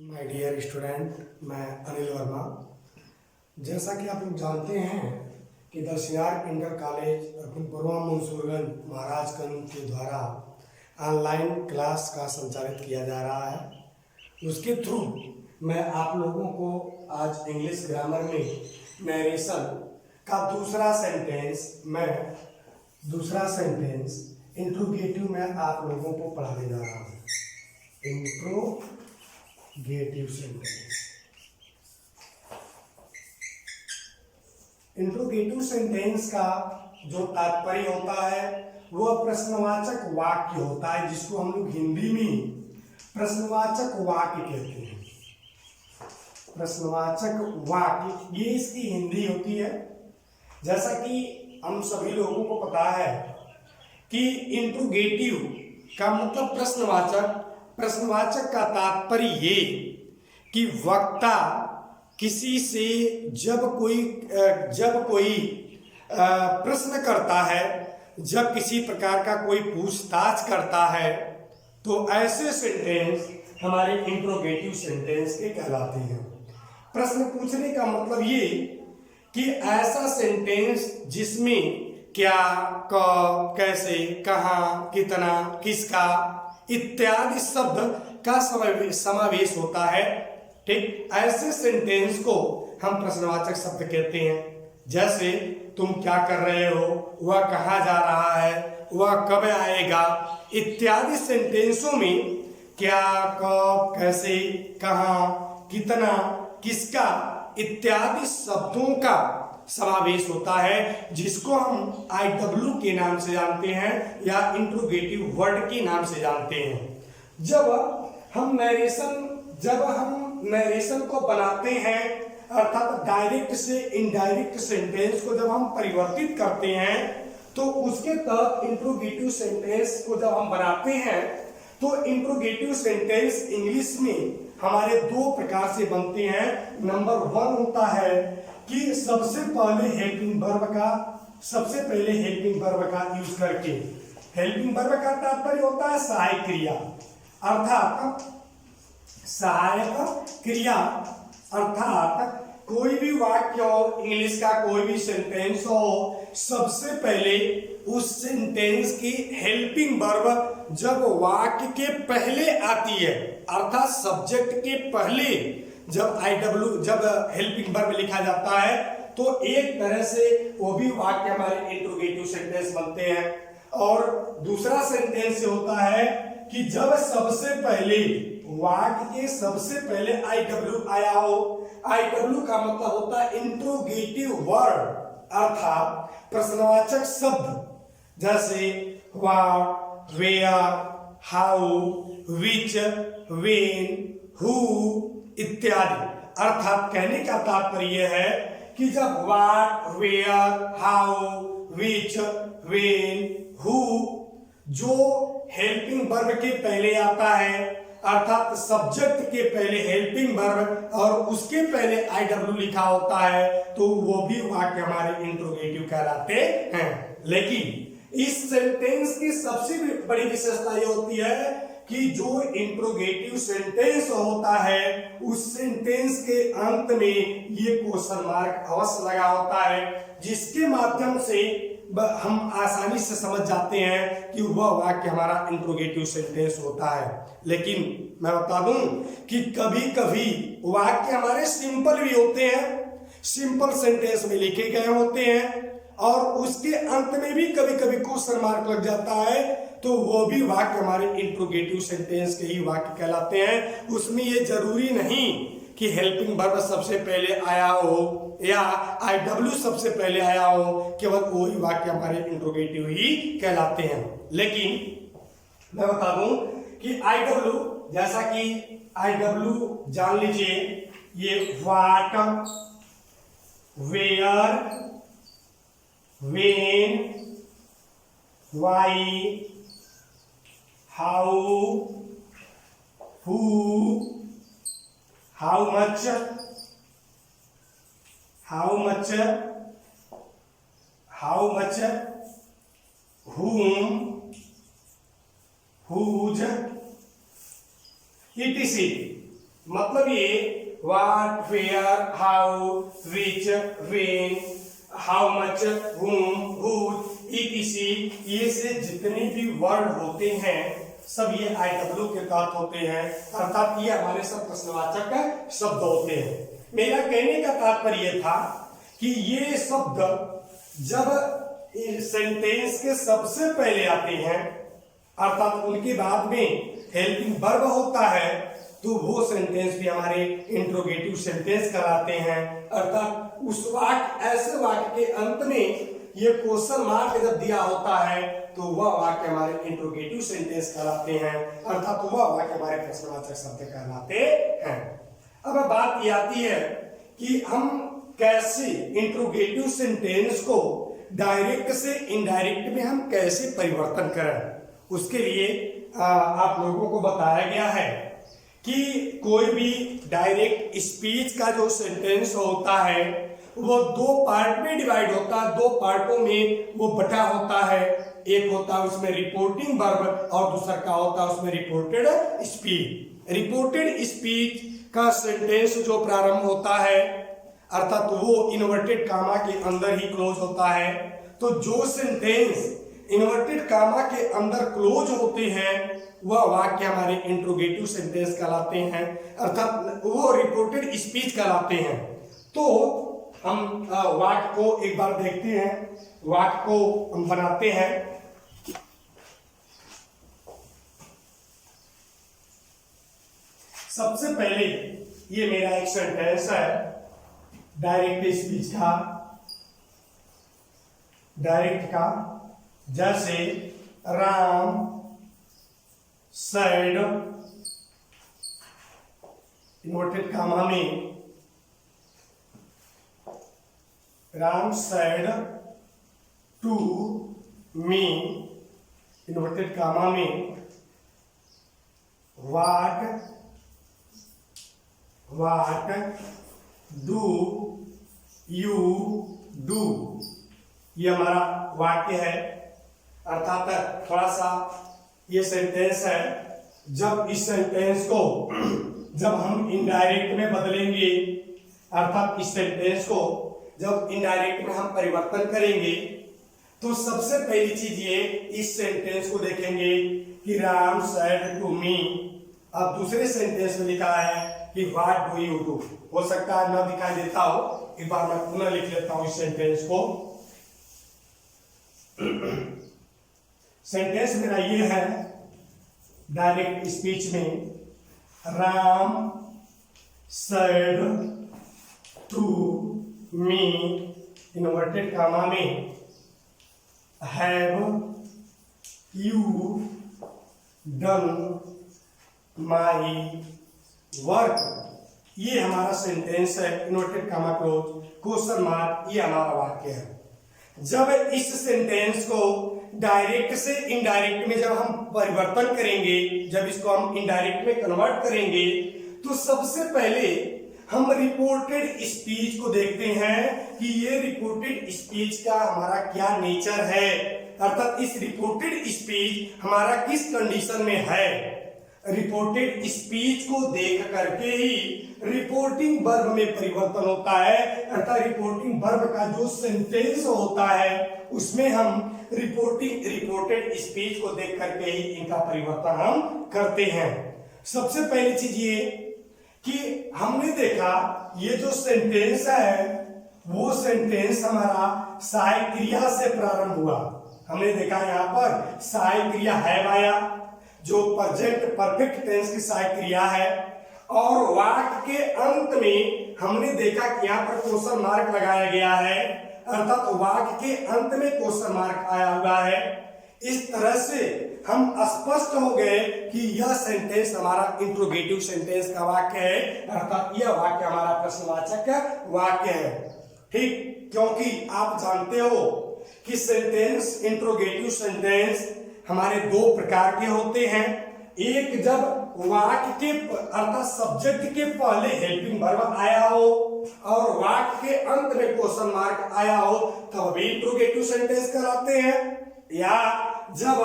My dear student, मैं अनिल वर्मा। जैसा कि आप लोग जानते हैं कि दरसियार इंटर कॉलेज पुरवा मंसूरगंज महाराजगंज के द्वारा ऑनलाइन क्लास का संचालित किया जा रहा है। उसके थ्रू मैं आप लोगों को आज इंग्लिश ग्रामर में नरेशन का दूसरा सेंटेंस इंट्रोगेटिव में आप लोगों को पढ़ाने जा रहा हूँ। इंट्रोगेटिव सेंटेंस का जो तात्पर्य होता है वह प्रश्नवाचक वाक्य होता है, जिसको हम लोग हिंदी में प्रश्नवाचक वाक्य कहते हैं। प्रश्नवाचक वाक्य ये इसकी हिंदी होती है। जैसा कि हम सभी लोगों को पता है कि इंट्रोगेटिव का मतलब प्रश्नवाचक का तात्पर्य ये कि वक्ता किसी से जब कोई प्रश्न करता है, जब किसी प्रकार का कोई पूछताछ करता है, तो ऐसे सेंटेंस हमारे इंट्रोगेटिव सेंटेंस के कहलाते हैं। प्रश्न पूछने का मतलब ये कि ऐसा सेंटेंस जिसमें क्या, कब, कैसे, कहाँ, कितना, किसका इत्यादि शब्द का समावेश होता है। ठीक, ऐसे सेंटेंस को हम प्रश्नवाचक शब्द कहते हैं। जैसे तुम क्या कर रहे हो, वह कहाँ जा रहा है, वह कब आएगा इत्यादि सेंटेंसों में क्या, कब, कैसे, कहाँ, कितना, किसका इत्यादि शब्दों का समावेश होता है, जिसको हम IW के नाम से जानते हैं या इंट्रोगेटिव वर्ड के नाम से जानते हैं। जब हम नरेशन को बनाते हैं, अर्थात डायरेक्ट से इनडायरेक्ट सेंटेंस को जब हम परिवर्तित करते हैं, तो उसके तहत इंट्रोगेटिव सेंटेंस को जब हम बनाते हैं, तो इंट्रोगेटिव सेंटेंस इंग्लिश में हमारे दो प्रकार से बनते हैं। नंबर 1 होता है कि सबसे पहले हेल्पिंग वर्ब का यूज करके। हेल्पिंग वर्ब का तात्पर्य होता है सहायक क्रिया, अर्थात कोई भी वाक्य हो, इंग्लिश का कोई भी सेंटेंस हो, सबसे पहले उस सेंटेंस की हेल्पिंग वर्ब जब वाक्य के पहले आती है, अर्थात सब्जेक्ट के पहले जब हेल्पिंग वर्ब लिखा जाता है, तो एक तरह से वो भी वाक्य हमारे इंट्रोगेटिव सेंटेंस बनते हैं। और दूसरा सेंटेंस होता है कि जब सबसे पहले वाक्य के सबसे पहले IW आया हो। IW का मतलब होता है इंट्रोगेटिव वर्ड, अर्थात प्रश्नवाचक शब्द, जैसे what, where, how, which, when, who इत्यादि। अर्थात कहने का तात्पर्य है कि जब what, where, how, which, when, who जो हेल्पिंग वर्ब के पहले आता है, अर्थात सब्जेक्ट के पहले हेल्पिंग वर्ब और उसके पहले IW लिखा होता है, तो वो भी वाक्य हमारे इंट्रोगेटिव कहलाते हैं। लेकिन इस सेंटेंस की सबसे बड़ी विशेषता ये होती है कि जो इंट्रोगेटिव सेंटेंस होता है, उस सेंटेंस के अंत में ये क्वेश्चन मार्क अवश्य लगा होता है, जिसके माध्यम से हम आसानी से समझ जाते हैं कि वह वाक्य हमारा इंट्रोगेटिव सेंटेंस होता है। लेकिन मैं बता दूं कि कभी कभी वाक्य हमारे सिंपल भी होते हैं, सिंपल सेंटेंस में लिखे गए होते हैं, और उसके अंत में भी कभी कभी क्वेश्चन मार्क लग जाता है, तो वो भी वाक्य हमारे इंट्रोगेटिव सेंटेंस के ही वाक्य कहलाते हैं। उसमें ये जरूरी नहीं कि हेल्पिंग वर्ब सबसे पहले आया हो या IW सबसे पहले आया हो, केवल वही वाक्य हमारे इंट्रोगेटिव ही कहलाते हैं। लेकिन मैं बता दूं कि IW, जैसा कि IW जान लीजिए, ये what, where, when, why, how, who, how much, whom, whose, etc. मतलब ये what, where, how, which, when, how much, whom, whose, etc, ये से जितने भी वर्ड होते हैं सब ये IW के तहत होते हैं, अर्थात ये हमारे सब प्रश्नवाचक शब्द होते हैं। मेरा कहने का तात्पर्य था कि ये शब्द जब सेंटेंस के सबसे पहले आते हैं, अर्थात उनके बाद में हेल्पिंग वर्ब होता है, तो वो सेंटेंस भी हमारे इंट्रोगेटिव सेंटेंस कहलाते हैं। अर्थात उस वाक्य, ऐसे वाक्य के अंत में ये क्वेश्चन मार्क जब दिया होता है तो वह वाक्य हमारे इंट्रोगेटिव सेंटेंस कहलाते हैं, अर्थात वह वाक्य हमारे प्रश्नवाचक शब्द कहलाते हैं। अब बात ये आती है कि हम कैसे इंट्रोगेटिव सेंटेंस को डायरेक्ट से इनडायरेक्ट में हम कैसे परिवर्तन करें। उसके लिए आप लोगों को बताया गया है कि कोई भी डायरेक्ट स्पीच का जो सेंटेंस होता है वो दो पार्ट में डिवाइड होता है, दो पार्टों में वो बटा होता है। एक होता है उसमें रिपोर्टिंग वर्ब और दूसरा का होता है उसमें रिपोर्टेड स्पीच। रिपोर्टेड स्पीच का सेंटेंस जो प्रारंभ होता है, अर्थात वो इन्वर्टेड कामा के अंदर ही क्लोज होता है। तो जो सेंटेंस इन्वर्टेड कामा के अंदर क्लोज होते हैं वह वाक्य हमारे इंट्रोगेटिव सेंटेंस कहलाते हैं, अर्थात वो रिपोर्टेड स्पीच कहलाते हैं। तो हम वाक्य को एक बार देखते हैं, वाक्य को हम बनाते हैं। सबसे पहले ये मेरा एक सेंटेंस है डायरेक्ट स्पीच का, डायरेक्ट का, जैसे राम said, इन्वर्टेड कामा में, Ram said to me, inverted comma में, what do you do, ये हमारा वाक्य है। अर्थात थोड़ा सा ये सेंटेंस है, जब इस सेंटेंस को जब हम इनडायरेक्ट में बदलेंगे, अर्थात इस सेंटेंस को जब इनडायरेक्ट में हम परिवर्तन करेंगे तो सबसे पहली चीज ये इस सेंटेंस को देखेंगे कि राम सेड टू मी। अब दूसरे सेंटेंस में लिखा है कि व्हाट डू यू डू, हो सकता है ना दिखाई देता हो, एक बार मैं पुनः लिख लेता हूं इस सेंटेंस को। सेंटेंस मेरा ये है डायरेक्ट स्पीच में, Ram said to me, inverted comma में, have you done my work. ये हमारा सेंटेंस है, inverted comma close, question mark, ये हमारा वाक्य है। जब इस सेंटेंस को डायरेक्ट से इनडायरेक्ट में जब हम परिवर्तन करेंगे, जब इसको हम इनडायरेक्ट में कन्वर्ट करेंगे तो सबसे पहले हम रिपोर्टेड स्पीच को देखते हैं कि ये रिपोर्टेड स्पीच का हमारा क्या नेचर है, अर्थात इस रिपोर्टेड स्पीच हमारा किस कंडीशन में है। रिपोर्टेड स्पीच को देख करके ही रिपोर्टिंग वर्ब में परिवर्तन होता है, अर्थात रिपोर्टिंग वर्ब का जो सेंटेंस होता है उसमें हम रिपोर्टेड स्पीच को देख करके ही इनका परिवर्तन हम करते हैं। सबसे पहली चीज ये कि हमने देखा ये जो सेंटेंस है वो सेंटेंस हमारा सहायक क्रिया से प्रारंभ हुआ। हमने देखा यहाँ पर सहायक क्रिया हैव आया जो प्रेजेंट परफेक्ट टेंस की सहायक क्रिया है, और वाक्य के अंत में हमने देखा कि यहाँ पर क्वेश्चन मार्क लगाया गया है, अर्थात वाक्य के अंत में क्वेश्चन मार्क आया हुआ है। इस तरह से हम स्पष्ट हो गए कि यह सेंटेंस हमारा इंट्रोगेटिव सेंटेंस का वाक्य है, अर्थात यह वाक्य हमारा प्रश्नवाचक वाक्य है। ठीक, क्योंकि आप जानते हो कि सेंटेंस, इंट्रोगेटिव सेंटेंस हमारे दो प्रकार के होते हैं। एक जब वाक्य के अर्थात सब्जेक्ट के पहले हेल्पिंग वर्ब आया हो और वाक्य के अंत में क्वेश्चन मार्क आया हो तब भी इंट्रोगेटिव सेंटेंस कहलाते हैं, या जब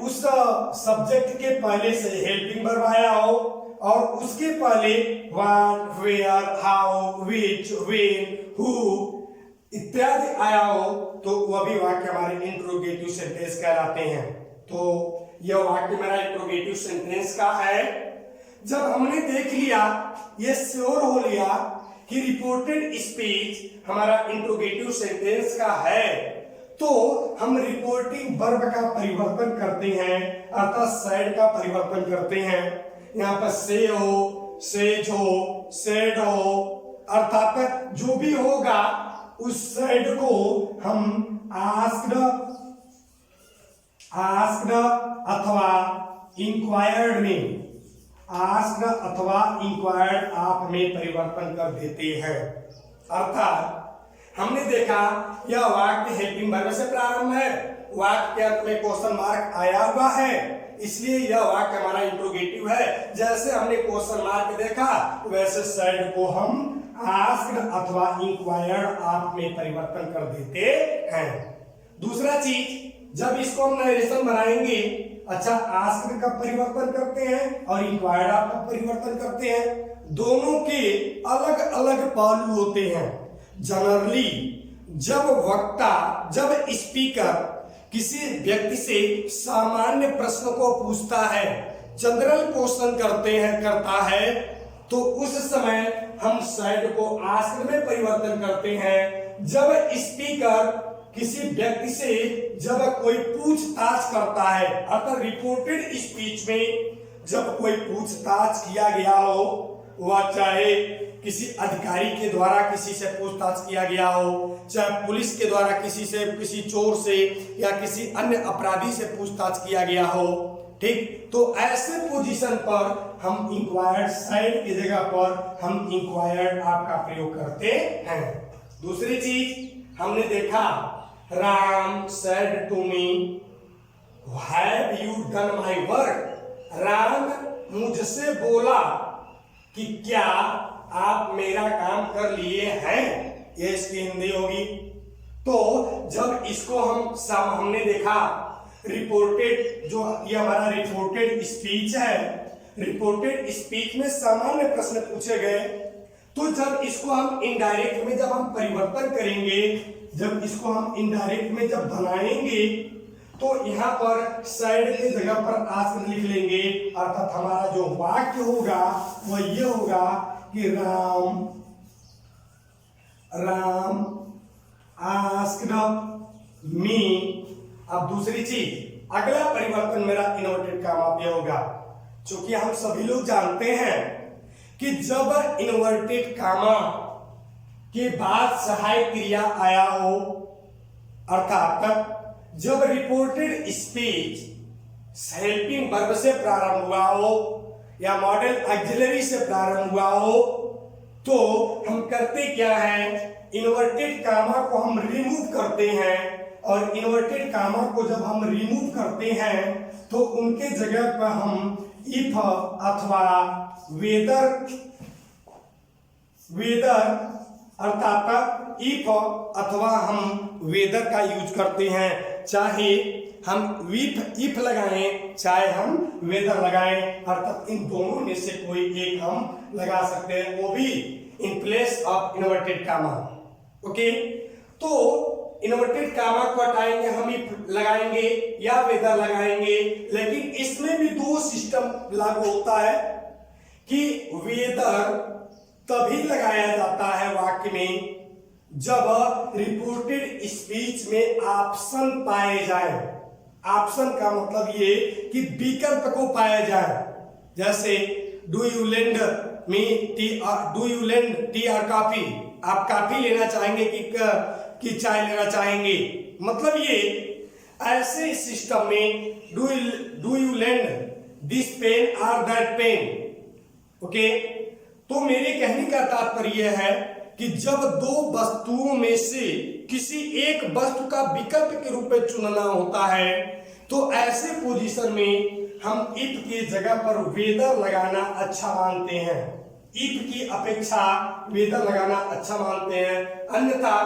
उस सब्जेक्ट के पहले से हेल्पिंग वर्ब आया हो और उसके पहले what, where, how, which, when, who इत्यादि आया हो तो वह भी वाक्य हमारे इंट्रोगेटिव सेंटेंस कहलाते हैं। तो यह वाक्य मेरा इंट्रोगेटिव सेंटेंस का है। जब हमने देख लिया, ये श्योर हो लिया कि रिपोर्टेड स्पीच हमारा इंट्रोगेटिव सेंटेंस का है, तो हम रिपोर्टिंग वर्ब का परिवर्तन करते हैं, अर्थात सेड का परिवर्तन करते हैं। यहाँ पर से हो, सेज हो, सेड हो, अर्थात जो भी होगा उस सेड को हम आस्क्ड अथवा इंक्वायर्ड में, आस्क्ड अथवा इंक्वायर्ड आप में परिवर्तन कर देते हैं। अर्थात हमने देखा यह वाक्य हेल्पिंग वर्ब से प्रारंभ है, वाक्य के अंत में क्वेश्चन मार्क आया हुआ है, इसलिए यह वाक्य हमारा इंट्रोगेटिव है। जैसे हमने क्वेश्चन मार्क देखा वैसे सेड को हम आस्क्ड अथवा इंक्वायर्ड आप में परिवर्तन कर देते हैं। दूसरा चीज, जब इसको हम नरेशन बनाएंगे, अच्छा आस्क्ड का परिवर्तन करते हैं और इंक्वायर्ड आप का परिवर्तन करते हैं, दोनों के अलग अलग पहलू होते हैं। जनरली जब वक्ता, जब स्पीकर किसी व्यक्ति से सामान्य प्रश्न को पूछता है, जनरल क्वेश्चन करता है, तो उस समय हम सेड को आस्क्ड में परिवर्तन करते हैं। जब स्पीकर किसी व्यक्ति से जब कोई पूछताछ करता है, अर्थात रिपोर्टेड स्पीच में जब कोई पूछताछ किया गया हो, वह चाहे किसी अधिकारी के द्वारा किसी से पूछताछ किया गया हो, चाहे पुलिस के द्वारा किसी से, किसी चोर से या किसी अन्य अपराधी से पूछताछ किया गया हो, ठीक, तो ऐसे पोजीशन पर हम इंक्वायर्ड, साइड की जगह पर हम इंक्वायर्ड आपका प्रयोग करते हैं। दूसरी चीज हमने देखा, Ram said to me have you done my work, Ram मुझसे बोला कि क्या आप मेरा काम कर लिए हैं, ये इसकी हिंदी होगी। तो जब इसको हमने देखा रिपोर्टेड, जो ये हमारा रिपोर्टेड स्पीच है, रिपोर्टेड स्पीच में सामान्य प्रश्न पूछे गए, तो जब इसको हम इनडायरेक्ट में जब हम परिवर्तन करेंगे, जब इसको हम इनडायरेक्ट में जब बनाएंगे, तो यहाँ पर साइड की जगह पर आस्क्ड लिख लेंगे, अर्थात हमारा जो वाक्य होगा वह ये होगा कि राम आस्क्ड मी। अब दूसरी चीज, अगला परिवर्तन मेरा इन्वर्टेड कामा पे होगा, क्योंकि हम सभी लोग जानते हैं कि जब इन्वर्टेड कामा के बाद सहायक क्रिया आया हो, अर्थात जब रिपोर्टेड स्पीच हेल्पिंग वर्ब से प्रारंभ हुआ हो या मॉडल ऑक्सिलरी से प्रारंभ हुआ हो, तो हम करते क्या है, इन्वर्टेड कामा को हम रिमूव करते हैं। और इन्वर्टेड कामा को जब हम रिमूव करते हैं तो उनके जगह पर हम इफ अथवा वेदर अर्थात इफ अथवा हम वेदर का यूज करते हैं, चाहे हम इफ लगाएं चाहे हम वेदर लगाएं, अर्थात इन दोनों में से कोई एक हम लगा सकते हैं, वो भी in place of inverted comma. Okay, तो इन्वर्टेड कामा को हटाएंगे, हम इफ लगाएंगे या वेदर लगाएंगे, लेकिन इसमें भी दो सिस्टम लागू होता है कि वेदर तभी लगाया जाता है वाक्य में जब रिपोर्टेड स्पीच में ऑप्शन पाए जाए। ऑप्शन का मतलब ये कि विकल्प को पाया जाए, जैसे do you lend me T, do you land T और कॉफी, आप कॉफी लेना चाहेंगे कि चाय लेना चाहेंगे, मतलब ये ऐसे सिस्टम में do you lend this pen और दैट पेन। ओके, तो मेरे कहने का तात्पर्य है कि जब दो वस्तुओं में से किसी एक वस्तु का विकल्प के रूप में चुनना होता है, तो ऐसे पोजीशन में हम इफ की जगह पर वेदर लगाना अच्छा मानते हैं, इफ की अपेक्षा वेदर लगाना अच्छा मानते हैं, अन्यथा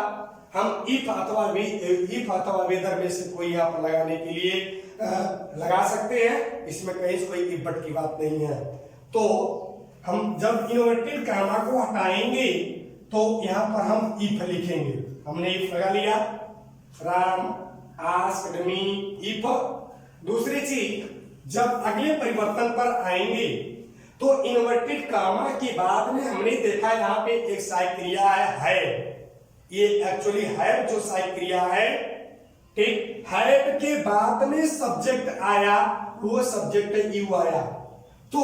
हम इफ अथवा वेदर में से कोई आप लगाने के लिए लगा सकते हैं, इसमें कहीं कोई इफ बट की बात नहीं है। तो हम जब इन्वर्टेड कामा को हटाएंगे तो यहां पर हम इफ लिखेंगे। हमने इफ लगा लिया, राम आस्क्ड मी इफ। दूसरी चीज, जब अगले परिवर्तन पर आएंगे तो इन्वर्टेड कामा के बाद में हमने देखा यहाँ पे एक सहायक क्रिया है, ये एक्चुअली है जो सहायक क्रिया है, ठीक। हैव के बाद में सब्जेक्ट आया, वो सब्जेक्ट यू आया, तो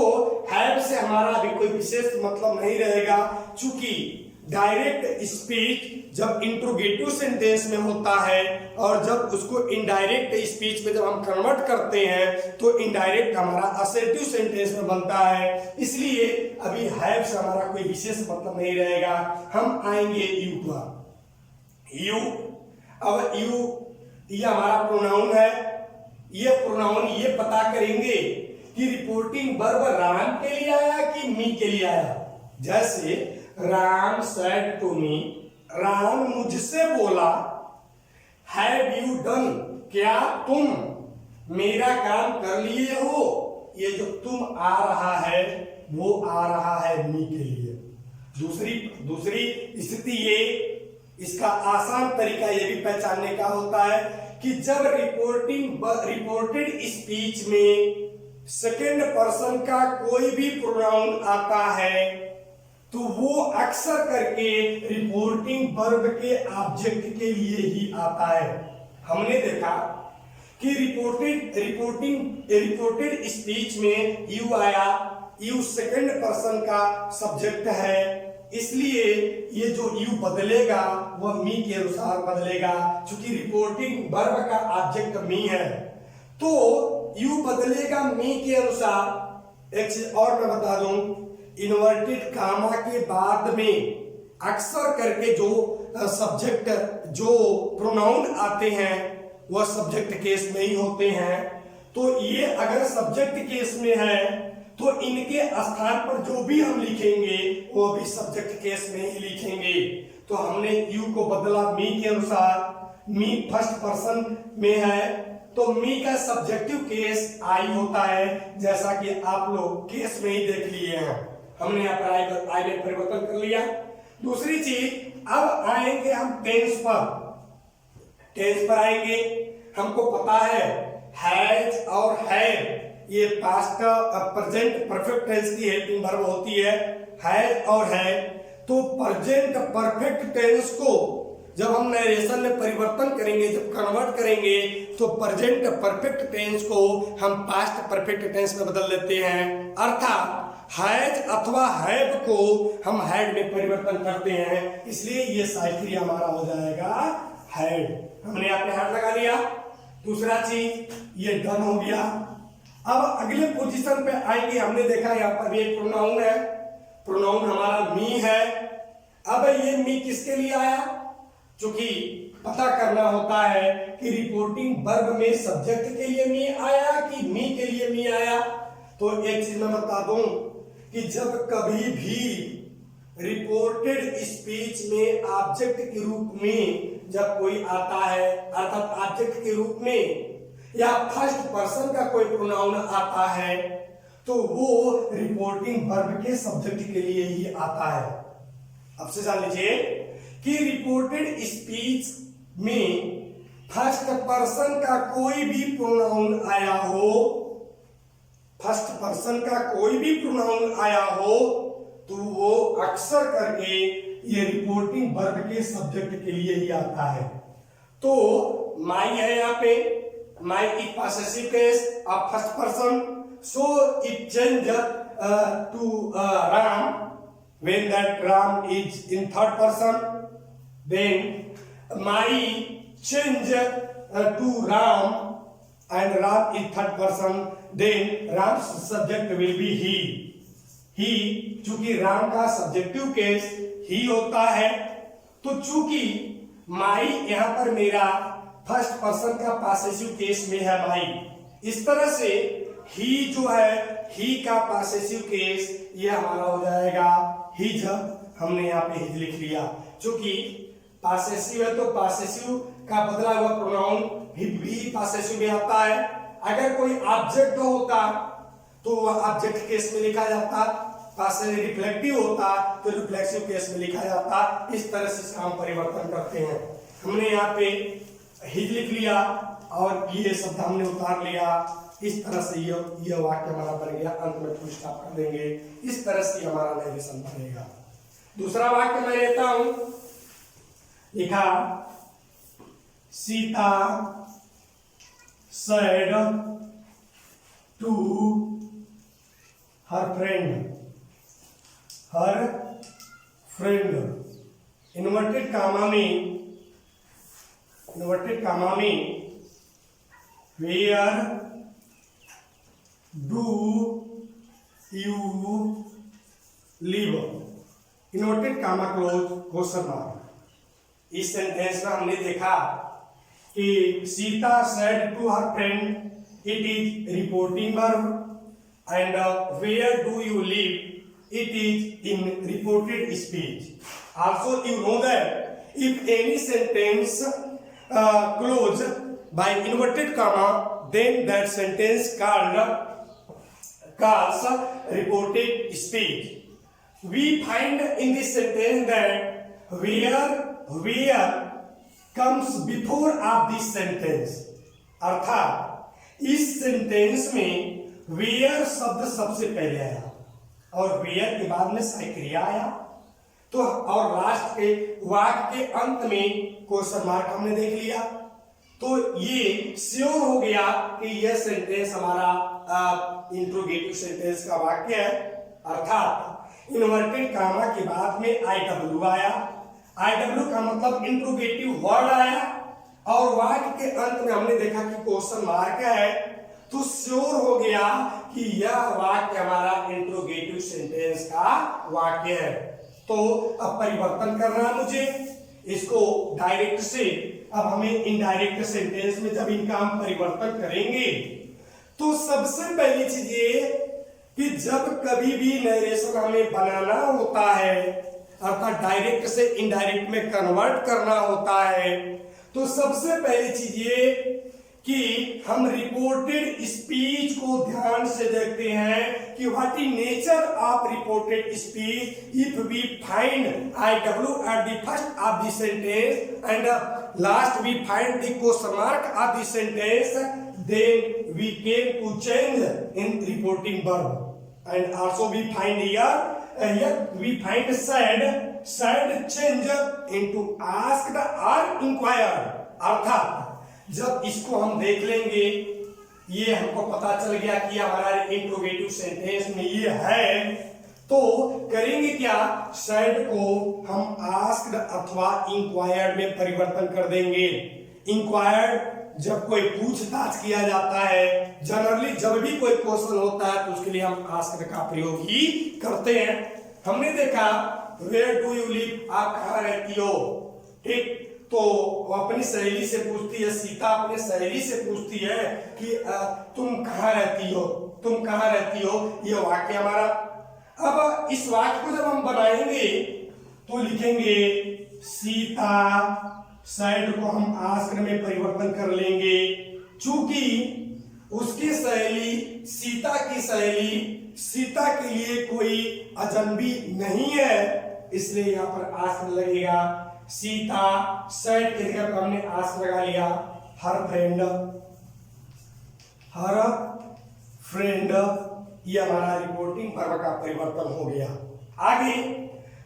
हैव से हमारा अभी कोई विशेष मतलब नहीं रहेगा, चूंकि डायरेक्ट स्पीच जब इंट्रोगेटिव सेंटेंस में होता है और जब उसको इनडायरेक्ट स्पीच में जब हम कन्वर्ट करते हैं तो इनडायरेक्ट हमारा असर्टिव सेंटेंस में बनता है, इसलिए अभी हैव से हमारा कोई विशेष मतलब नहीं रहेगा। हम आएंगे यू पर। यू, अब यू ये हमारा प्रोनाउन है, ये प्रोनाउन ये पता करेंगे कि रिपोर्टिंग वर्ब राम के लिए आया कि मी के लिए आया। जैसे Ram said to me, Ram मुझसे बोला, हैव यू डन, क्या तुम मेरा काम कर लिए हो। ये जो तुम आ रहा है वो आ रहा है मी के लिए। दूसरी स्थिति ये, इसका आसान तरीका ये भी पहचानने का होता है कि जब रिपोर्टेड स्पीच में सेकेंड पर्सन का कोई भी प्रोनाउन आता है तो वो अक्सर करके रिपोर्टिंग वर्ब के ऑब्जेक्ट के लिए ही आता है। हमने देखा कि रिपोर्टेड स्पीच में यू आया, यू सेकेंड पर्सन का सब्जेक्ट है, इसलिए ये जो यू बदलेगा वह मी के अनुसार बदलेगा, क्योंकि रिपोर्टिंग वर्ब का ऑब्जेक्ट मी है तो यू बदलेगा मी के अनुसार। एक चीज और मैं बता दूं, इन्वर्टेड कामा के बाद में अक्सर करके जो सब्जेक्ट जो प्रोनाउन आते हैं वह सब्जेक्ट केस में ही होते हैं, तो ये अगर सब्जेक्ट केस में है तो इनके स्थान पर जो भी हम लिखेंगे वो भी सब्जेक्ट केस में ही लिखेंगे। तो हमने यू को बदला मी के अनुसार, मी फर्स्ट पर्सन में है तो मी का सब्जेक्टिव केस आई होता है, जैसा कि आप लोग केस में ही देख लिए हैं। हमने यहाँ पर आई में परिवर्तन कर लिया। दूसरी चीज, अब आएंगे हम टेंस पर। टेंस पर आएंगे, हमको पता है हैज और हैव ये पास्ट प्रेजेंट परफेक्ट टेंस की हेल्पिंग वर्ब होती है, हैज और है। तो प्रेजेंट परफेक्ट टेंस को जब हम नरेशन में परिवर्तन करेंगे, जब कन्वर्ट करेंगे तो प्रेजेंट परफेक्ट टेंस को हम पास्ट परफेक्ट टेंस में बदल लेते हैं, अर्थात हैज अथवा हैव को हम हैड में परिवर्तन करते हैं, इसलिए ये सहायक क्रिया हमारा हो जाएगा हैड। हमने यहाँ पे हैड लगा लिया। दूसरा चीज ये डन हो गया। अब अगले पोजीशन पे आएंगे, हमने देखा यहाँ पर भी एक प्रोनाउन है, प्रोनाउन हमारा मी है। अब ये मी किसके लिए आया, क्योंकि पता करना होता है कि रिपोर्टिंग वर्ब में सब्जेक्ट के लिए मी आया कि मी के लिए मी आया। तो एक चीज मैं बता दूं कि जब कभी भी रिपोर्टेड स्पीच में ऑब्जेक्ट के रूप में जब कोई आता है, अर्थात ऑब्जेक्ट के रूप में या फर्स्ट पर्सन का कोई प्रोनाउन आता है तो वो रिपोर्टिंग वर्ब के सब्जेक्ट के लिए ही आता है। अब से जान लीजिए कि रिपोर्टेड स्पीच में फर्स्ट पर्सन का कोई भी प्रोनाउन आया हो, फर्स्ट पर्सन का कोई भी प्रोनाउन आया हो तो वो अक्सर करके ये रिपोर्टिंग वर्ब के सब्जेक्ट के लिए ही आता है। तो माई है यहाँ पे, my is possessive case of first person, so it change to Ram when that Ram is in third person, then my change to Ram and Ram is third person, then Ram's subject will be he. He, चूंकि राम का subjective case ही होता है तो चूंकि माई यहाँ पर मेरा first person का पॉसेसिव केस में है माई, इस तरह से ही जो है ही का पॉसेसिव केस ये हमारा हो जाएगा हिज। हमने यहाँ पे हिज लिख लिया, क्योंकि पॉसेसिव है तो पॉसेसिव का बदला हुआ प्रोनाउन भी पॉसेसिव में आता है। अगर कोई ऑब्जेक्ट होता तो ऑब्जेक्ट केस में लिखा जाता, पास्ट रिफ्लेक्टिव होता तो रिफ्लेक्सिव केस में लिखा जाता। इस तरह से हम परिवर्तन करते हैं। हमने यहाँ पे ही लिख लिया और ये शब्द हमने उतार लिया। इस तरह से ये वाक्य हमारा बन गया। अंत में फुल स्टॉप कर देंगे। इस तरह से हमारा नरेशन बनेगा। दूसरा वाक्य मैं लेता हूं, लिखा Sita said to her friend, inverted comma में where do you live, inverted comma close question mark. इस सेंटेंस में हमने देखा कि Sita said to her friend, it is reporting verb and where do you live, it is in reported speech. Also you know that if any sentence closed by inverted comma, then that sentence calls reported speech. We find in this sentence that where comes before of this sentence, अर्थात इस sentence में where शब्द सबसे पहले आया और where के बाद में क्रिया आया, तो और लास्ट के वाक्य के अंत में क्वेश्चन मार्क हमने देख लिया। तो ये श्योर हो गया कि यह सेंटेंस हमारा इंट्रोगेटिव सेंटेंस का वाक्य है। अर्थात इन्वर्टेड कामा के बाद में IW आया, IW का मतलब इंट्रोगेटिव वर्ड आया और वाक्य के अंत में हमने देखा कि क्वेश्चन मार्क है। तो श्योर हो गया कि यह वाक्य हमारा इंट्रोगेटिव सेंटेंस का वाक्य है। तो अब परिवर्तन करना है मुझे इसको डायरेक्ट से। अब हमें इनडायरेक्ट सेंटेंस में जब इनका हम परिवर्तन करेंगे तो सबसे पहली चीज ये कि जब कभी भी नरेशन हमें बनाना होता है, अर्थात डायरेक्ट से इनडायरेक्ट में कन्वर्ट करना होता है, तो सबसे पहली चीज ये कि हम रिपोर्टेड स्पीच को ध्यान से देखते हैं कि what is nature of reported speech. If we find IW at the first of the sentence and last we find the question mark of the sentence, then we came to change in reporting verb. And also we find here we find said change into asked or inquired। अर्थात जब इसको हम देख लेंगे, ये हमको पता चल गया कि हमारा इंट्रोगेटिव सेंटेंस में ये है, तो करेंगे क्या, सैड को हम आस्क्ड अथवा इंक्वायर्ड में परिवर्तन कर देंगे। इंक्वायर्ड जब कोई पूछताछ किया जाता है, जनरली जब भी कोई क्वेश्चन होता है तो उसके लिए हम आस्क्ड का प्रयोग ही करते हैं। हमने देखा वेयर डू यू लिव, आप कहाँ रहती हो, ठीक, तो वो अपनी सहेली से पूछती है, सीता अपने सहेली से पूछती है कि तुम कहाँ रहती हो, ये वाक्य हमारा। अब इस वाक्य को जब हम बनाएंगे तो लिखेंगे सीता, साइड को हम आस्क्ड में परिवर्तन कर लेंगे, चूंकि उसकी सहेली सीता के लिए कोई अजनबी नहीं है, इसलिए यहाँ पर आस्क्ड लगेगा। सीता सेड के जगह पर हमने आस्क लगा लिया। हर फ्रेंड ये हमारा रिपोर्टिंग वर्ब का परिवर्तन हो गया। आगे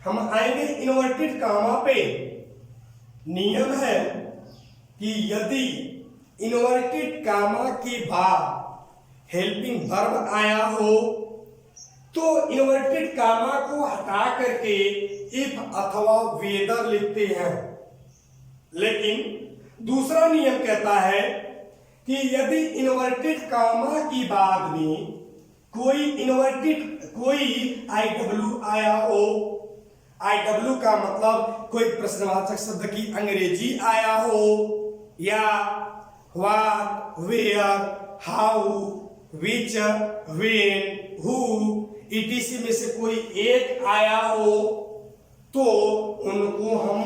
हम आएंगे इन्वर्टेड कामा पे। नियम है कि यदि इन्वर्टेड कामा के बाद हेल्पिंग वर्ब आया हो तो इन्वर्टेड कामा को हटा करके इफ अथवा वेदर लिखते हैं। लेकिन दूसरा नियम कहता है कि यदि इन्वर्टेड कामा की बाद में कोई IW आया हो, IW का मतलब कोई प्रश्नवाचक शब्द की अंग्रेजी आया हो, या what, where, how, which, when, who, ETC में से कोई एक आया हो, तो उनको हम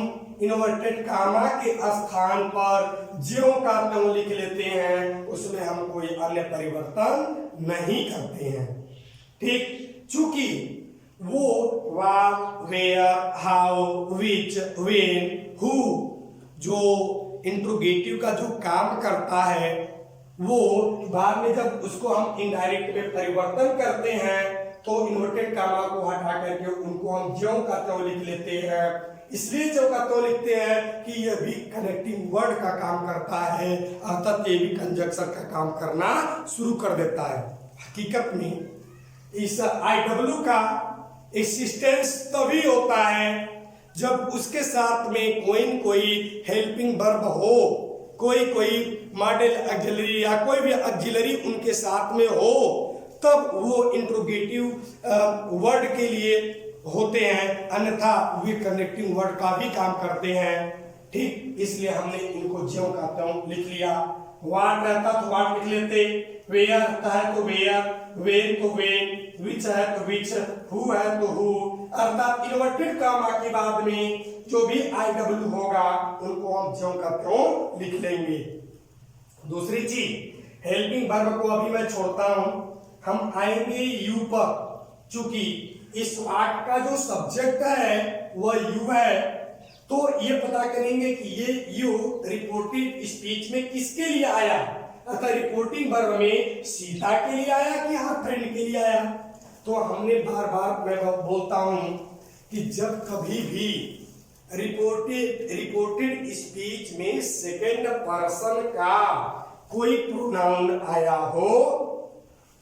इन्वर्टेड कामा के स्थान पर ज्यों का त्यों लिख लेते हैं, उसमें हम कोई अन्य परिवर्तन नहीं करते हैं। ठीक, चूंकि वो what, where, how, which, when, who जो इंट्रोगेटिव का जो काम करता है, वो बाद में जब उसको हम इनडायरेक्ट में परिवर्तन करते हैं तो इन्वर्टेड कामा को हटा करके उनको हम ज्यों का त्यों लिख लेते हैं। इसलिए ज्यों का त्यों लिखते हैं कि यह भी कनेक्टिंग वर्ड का काम करता है, अर्थात ये भी कंजक्शन का काम करना शुरू कर देता है। हकीकत में इस IW का एक्सिस्टेंस तभी होता है जब उसके साथ में कोई हेल्पिंग वर्ब हो, कोई मॉडल ऑक्सिलरी या कोई भी ऑक्सिलरी उनके साथ में हो, तब वो इंट्रोगेटिव वर्ड के लिए होते हैं, अन्यथा वे कनेक्टिंग वर्ड का भी काम करते हैं। ठीक, इसलिए हमने इनको ज्यों का त्यों लिख लिया। व्हाट रहता तो व्हाट लिख लेते, वेयर रहता है तो वेयर, वेन तो वेन, विच है तो विच, हु है तो हु, अर्थात इन्वर्टेड कामा के बाद में जो भी IW होगा उनको हम ज्यों का त्यों लिख लेंगे। दूसरी चीज, हेल्पिंग वर्ब को अभी मैं छोड़ता हूं, हम आएंगे यू पर। चूंकि इस वाक्य का जो सब्जेक्ट है वह यू है, तो ये पता करेंगे कि ये यू रिपोर्टेड स्पीच में किसके लिए आया, अर्थात रिपोर्टिंग वर्ब में सीता के लिए आया कि हर फ्रेंड के लिए आया। तो हमने बार बार मैं बोलता हूं कि जब कभी भी रिपोर्टेड स्पीच में सेकंड पर्सन का कोई प्रोनाउन आया हो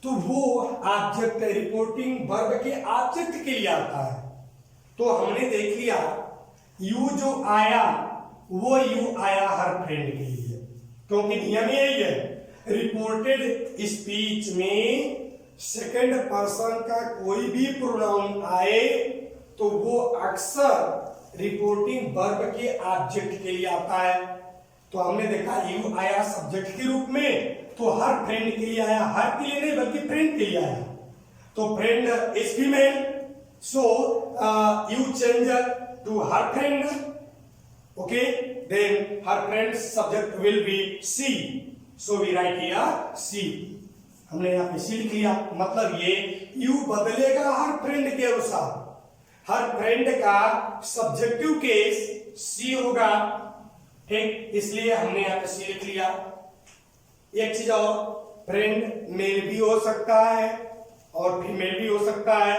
तो वो ऑब्जेक्ट, रिपोर्टिंग वर्ब के ऑब्जेक्ट के लिए आता है। तो हमने देख लिया यू जो आया वो यू आया हर फ्रेंड के लिए, क्योंकि नियम यही है, रिपोर्टेड स्पीच में सेकंड पर्सन का कोई भी प्रोनाउन आए तो वो अक्सर रिपोर्टिंग वर्ब के ऑब्जेक्ट के लिए आता है। तो हमने देखा यू आया सब्जेक्ट के रूप में तो हर फ्रेंड के लिए आया, हर के लिए नहीं बल्कि फ्रेंड के लिए आया। तो friend is female, so you change to her friend, okay, then her friend subject will be she, so we write here she. हमने यहाँ पे सी लिख लिया, मतलब ये यू बदलेगा हर फ्रेंड के अनुसार, हर फ्रेंड का सब्जेक्टिव केस सी होगा। ठीक, इसलिए हमने यहाँ पे सी लिख लिया। एक चीज और, फ्रेंड मेल भी हो सकता है और फीमेल भी हो सकता है,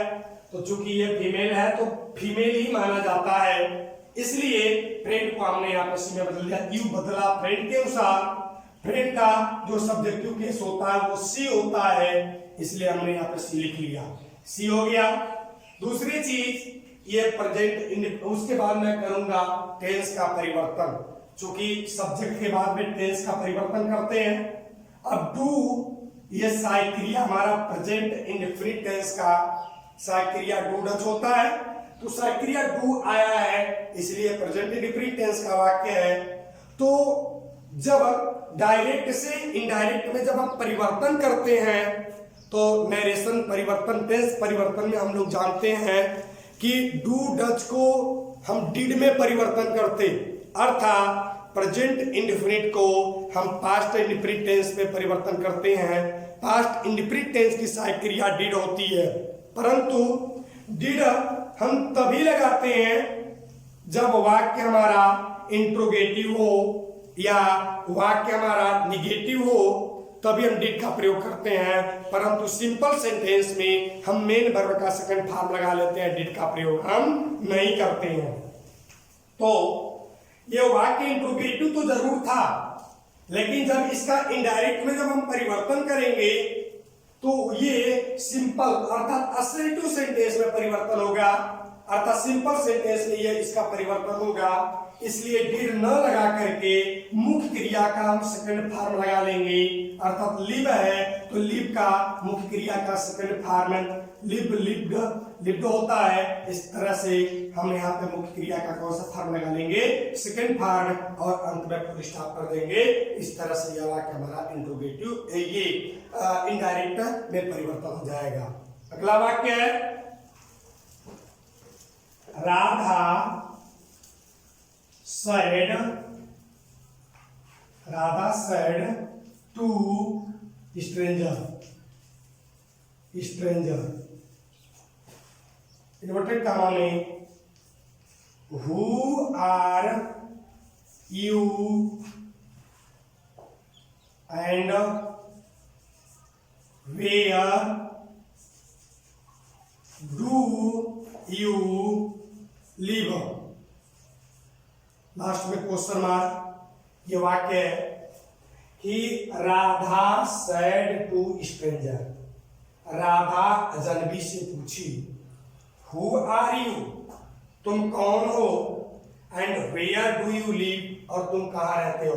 तो चूंकि ये फीमेल है तो फीमेल ही माना जाता है, इसलिए फ्रेंड को हमने यहाँ पे सी में बदल दिया। यू बदला फ्रेंड के अनुसार, फ्रेंड का जो सब्जेक्टिव केस होता है वो सी होता है, इसलिए हमने यहाँ पे सी लिख लिया, सी हो गया। दूसरी चीज ये प्रेजेंट, उसके बाद मैं करूंगा टेंस का परिवर्तन, चूंकि सब्जेक्ट के बाद में टेंस का परिवर्तन करते हैं। अब डू, ये सहायक क्रिया हमारा प्रेजेंट इंडेफिनिट टेंस का सहायक क्रिया डू डच होता है, तो सहायक क्रिया डू आया है इसलिए प्रेजेंट इंडेफिनिट टेंस का वाक्य है। तो जब डायरेक्ट से इनडायरेक्ट में जब हम परिवर्तन करते हैं तो नरेशन परिवर्तन, टेंस परिवर्तन में हम लोग जानते हैं कि डू डच को हम डिड में परिवर्तन करते, अर्थात प्रेजेंट इंडेफिनिट को हम पास्ट इंडेफिनिट टेंस में परिवर्तन करते हैं। पास्ट इंडेफिनिट टेंस की सहायक क्रिया डिड होती है, परंतु डिड हम तभी लगाते हैं जब वाक्य हमारा इंट्रोगेटिव हो या वाक्य हमारा निगेटिव हो, तभी हम डिड का प्रयोग करते हैं। परंतु सिंपल सेंटेंस में हम मेन वर्ब का सेकंड फॉर्म लगा लेते हैं, डिड का प्रयोग हम नहीं करते हैं। तो ये वाक्य इंट्रोगेटिव तो जरूर था, लेकिन जब इसका इनडायरेक्ट में जब हम परिवर्तन करेंगे तो ये सिंपल अर्थात असर्टिव सेंटेंस में परिवर्तन होगा, अर्थात सिंपल सेंटेंस में ये इसका परिवर्तन होगा। इसलिए डिड न लगा करके मुख्य क्रिया का हम सेकंड फॉर्म लगा लेंगे, अर्थात लिव है तो लिव का मुख्य क्रिया का second form live, lived, lived होता है। इस तरह से हम यहाँ पे मुख्य क्रिया का कौन सा फॉर्म लगा लेंगे, सेकंड फॉर्म, और अंत में फुल स्टॉप कर देंगे। इस तरह से यह वाक्य हमारा इंट्रोगेटिव ये इनडायरेक्ट में परिवर्तन हो जाएगा। अगला वाक्य है Radha said, Radha said to stranger. Inverted comma में who are you and where do you live? Last में क्वेश्चन मार्क। ये वाक्य है कि Radha said to stranger, Radha अजनबी से पूछी, हु आर यू, तुम कौन हो, and where do you live, और तुम कहाँ रहते हो।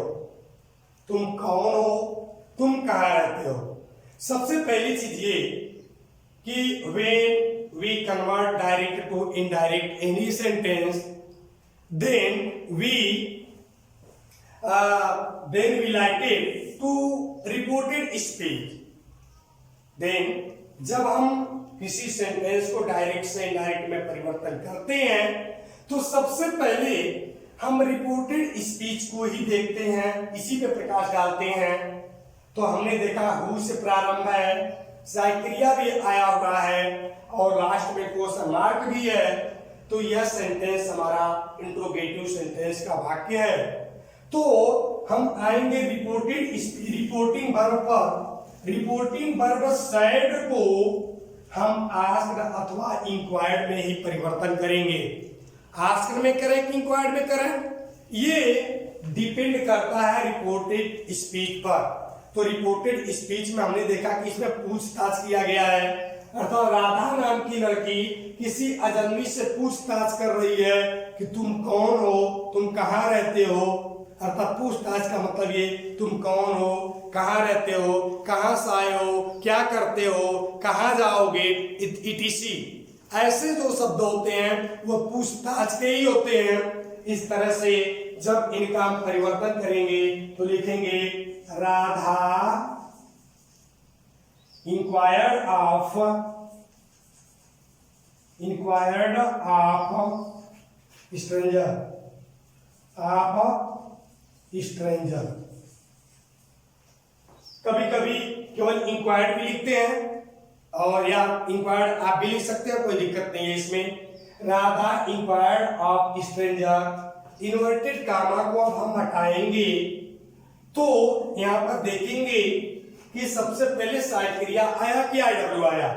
तुम कौन हो, तुम कहाँ रहते हो। सबसे पहली चीज ये कि when we convert direct to indirect any sentence, then we like it to reported speech. Then जब हम किसी सेंटेंस को डायरेक्ट से इनडायरेक्ट में परिवर्तन करते हैं तो सबसे पहले हम रिपोर्टेड स्पीच को ही देखते हैं, इसी पे प्रकाश डालते हैं। तो हमने देखा हु से प्रारंभ है, क्रिया भी आया हुआ है और लास्ट में क्वेश्चन मार्क भी है। तो यह सेंटेंस हमारा इंट्रोगेटिव सेंटेंस का वाक्य है। तो हम आएंगे रिपोर्टिंग वर्ब पर। रिपोर्टिंग वर्ब सैड को हम आस्क्ड अथवा इंक्वायर्ड में ही परिवर्तन करेंगे। आस्क्ड में करें कि इंक्वायर्ड में करें, ये डिपेंड करता है रिपोर्टेड स्पीच पर। तो रिपोर्टेड स्पीच में हमने देखा कि इसमें पूछताछ किया गया है, अर्थात राधा नाम की लड़की किसी अजनबी से पूछताछ कर रही है कि तुम कौन हो, तुम कहाँ रहते हो। अर्थात पूछताछ का मतलब ये तुम कौन हो, कहाँ रहते हो, कहाँ से आए हो, क्या करते हो, कहाँ जाओगे, इटीसी। ऐसे जो शब्द होते हैं वो पूछताछ के ही होते हैं। इस तरह से जब इनका हम परिवर्तन करेंगे तो लिखेंगे राधा इंक्वायर्ड ऑफ स्ट्रेंजर। कभी कभी केवल इंक्वायर्ड भी लिखते हैं और या इंक्वायर्ड आप भी लिख सकते हैं, कोई दिक्कत नहीं है इसमें। Radha inquired of stranger, inverted comma को अब हम हटाएंगे तो यहां पर देखेंगे कि सबसे पहले साइड क्रिया आया कि IW आया।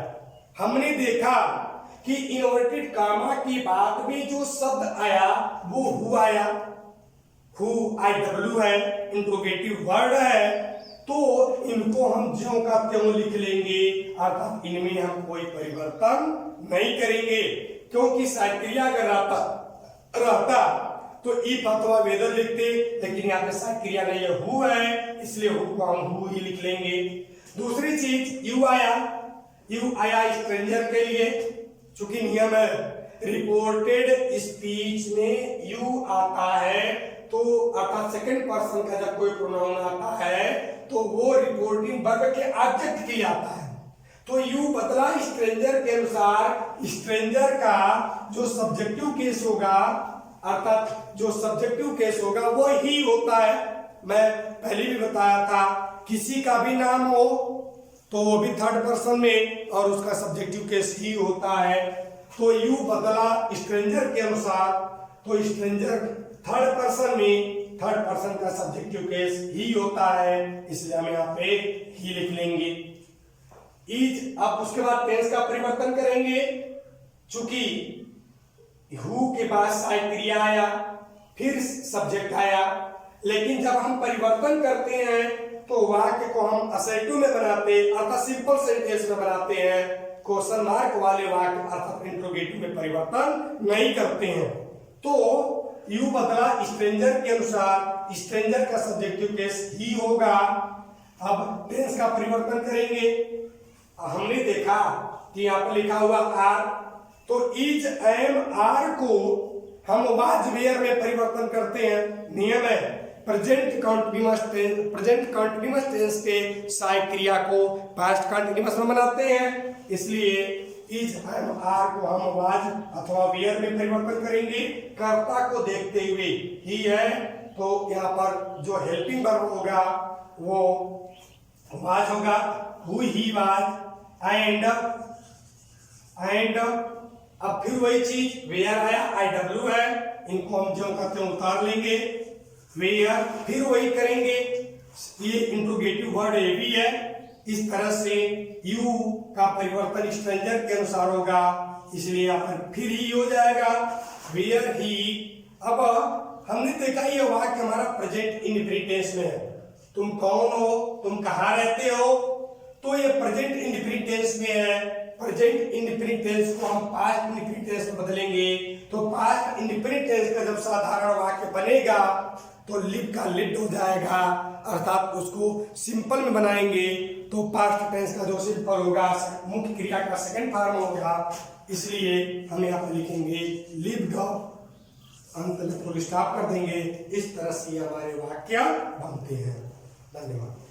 हमने देखा कि इन्वर्टेड कामा की बाद में जो शब्द आया वो हु आया। हु IW है, इंट्रोगेटिव वर्ड है, तो इनको हम ज्यों का त्यों लिख लेंगे, अर्थात इनमें हम कोई परिवर्तन नहीं करेंगे। क्योंकि साइड क्रिया अगर रहता तो इफ अथवा वेदर लिखते, लेकिन यहाँ पे साइड क्रिया नहीं है, हु है, इसलिए हु को हम हु ही लिख लेंगे। दूसरी चीज यू आया स्ट्रेंजर के लिए, चूंकि नियम है रिपोर्टेड स्पीच में यू आता है तो अर्थात सेकंड पर्सन का जब कोई प्रोनाउन आता है तो वो रिपोर्टिंग वर्ब के ऑब्जेक्ट के लिए आता है। तो यू बदला स्ट्रेंजर के अनुसार स्ट्रेंजर का जो सब्जेक्टिव केस होगा, अर्थात जो सब्जेक्टिव केस होगा वो ही होता है। मैं पहले भी बताया था किसी का भी नाम हो तो वो भी थर्ड पर्सन में और उसका सब्जेक्टिव केस ही होता है। तो यू बदला स्ट्रेंजर के अनुसार, तो स्ट्रेंजर थर्ड पर्सन में थर्ड पर्सन का सब्जेक्टिव केस ही होता है, इसलिए हम यहाँ पे ही लिख लेंगे इज। अब उसके बाद टेंस का परिवर्तन करेंगे, चूंकि हु के बाद साइड क्रिया आया फिर सब्जेक्ट आया, लेकिन जब हम परिवर्तन करते हैं तो वाक्य को हम असर्टिव में बनाते हैं, अर्थात सिंपल सेंटेंस में बनाते हैं। क्वेश्चन मार्क वाले वाक्य अर्थात इंट्रोगेटिव में परिवर्तन नहीं करते हैं। तो यू बदला स्ट्रेंजर के अनुसार, स्ट्रेंजर का सब्जेक्टिव केस ही होगा। अब टेंस का परिवर्तन करेंगे। हमने देखा कि यहाँ पर लिखा हुआ आर, तो इज एम आर को हम वाज वेयर में परिवर्तन करते हैं। नियम है प्रेजेंट कंटीन्यूअस टेंस के साइड क्रिया को पास्ट कंटीन्यूअस में बनाते हैं, इसलिए इज एम आर को हम वाज अथवा वेयर में परिवर्तन करेंगे कर्ता को देखते हुए। ही है तो यहाँ पर जो हेल्पिंग वर्ब होगा वो वाज होगा, हु ही वाज एंड अब फिर वही चीज वेयर आया, आई डब्ल्यू है, इनको हम जो करते हैं उतार लेंगे वेयर, फिर वही करेंगे, ये इंट्रोगेटिव वर्ड ए भी है, इस तरह से यू का परिवर्तन स्ट्रेंजर के अनुसार होगा, इसलिए यहाँ पर फिर ही हो जाएगा वेयर ही। अब हमने देखा ये वाक्य हमारा प्रेजेंट इंडेफिनिट टेंस में है, तुम कौन हो, तुम कहाँ रहते हो, तो ये प्रेजेंट इंडेफिनिट टेंस में है। प्रेजेंट इंडेफिनिट टेंस को हम पास्ट इंडेफिनिट टेंस में बदलेंगे, तो पास्ट इंडेफिनिट टेंस का जब साधारण वाक्य बनेगा तो लिव का लिव्ड हो जाएगा, अर्थात उसको सिंपल में बनाएंगे तो पास्ट टेंस का जो सिंपल होगा मुख्य क्रिया का सेकंड फॉर्म होगा, इसलिए हम यहाँ पर लिखेंगे लिव्ड, अंत में फुल स्टॉप कर देंगे। इस तरह से हमारे वाक्य बनते हैं। धन्यवाद।